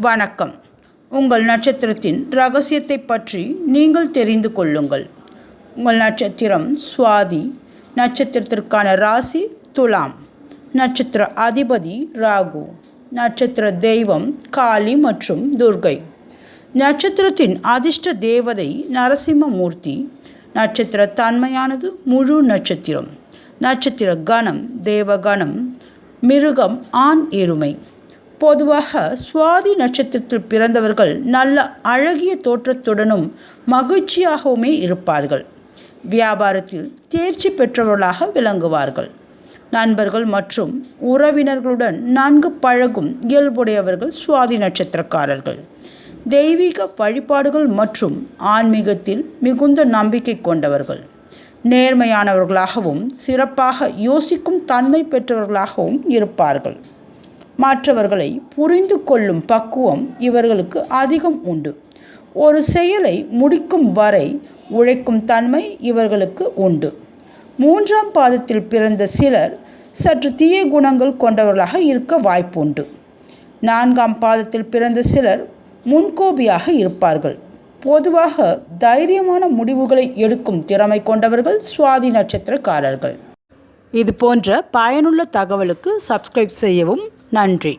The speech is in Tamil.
வணக்கம். உங்கள் நட்சத்திரத்தின் ரகசியத்தை பற்றி நீங்கள் தெரிந்து கொள்ளுங்கள். உங்கள் நட்சத்திரம் சுவாதி. நட்சத்திரத்திற்கான ராசி துலாம். நட்சத்திர அதிபதி ராகு. நட்சத்திர தெய்வம் காளி மற்றும் துர்கை. நட்சத்திரத்தின் அதிர்ஷ்ட தேவதை நரசிம்மமூர்த்தி. நட்சத்திர தன்மையானது முழு நட்சத்திரம். நட்சத்திர கணம் தேவகணம். மிருகம் ஆண் எருமை. பொதுவாக சுவாதி நட்சத்திரத்தில் பிறந்தவர்கள் நல்ல அழகிய தோற்றத்துடனும் மகிழ்ச்சியாகவுமே இருப்பார்கள். வியாபாரத்தில் தேர்ச்சி பெற்றவர்களாக விளங்குவார்கள். நண்பர்கள் மற்றும் உறவினர்களுடன் நன்கு பழகும் இயல்புடையவர்கள் சுவாதி நட்சத்திரக்காரர்கள். தெய்வீக வழிபாடுகள் மற்றும் ஆன்மீகத்தில் மிகுந்த நம்பிக்கை கொண்டவர்கள். நேர்மையானவர்களாகவும் சிறப்பாக யோசிக்கும் தன்மை பெற்றவர்களாகவும் இருப்பார்கள். மற்றவர்களை புரிந்து கொள்ளும் பக்குவம் இவர்களுக்கு அதிகம் உண்டு. ஒரு செயலை முடிக்கும் வரை உழைக்கும் தன்மை இவர்களுக்கு உண்டு. 3ஆம் பாதத்தில் பிறந்த சிலர் சற்று தீய குணங்கள் கொண்டவர்களாக இருக்க வாய்ப்புண்டு. 4ஆம் பாதத்தில் பிறந்த சிலர் முன்கோபியாக இருப்பார்கள். பொதுவாக தைரியமான முடிவுகளை எடுக்கும் திறமை கொண்டவர்கள் சுவாதி நட்சத்திரக்காரர்கள். இது போன்ற பயனுள்ள தகவலுக்கு சப்ஸ்கிரைப் செய்யவும். நன்றி.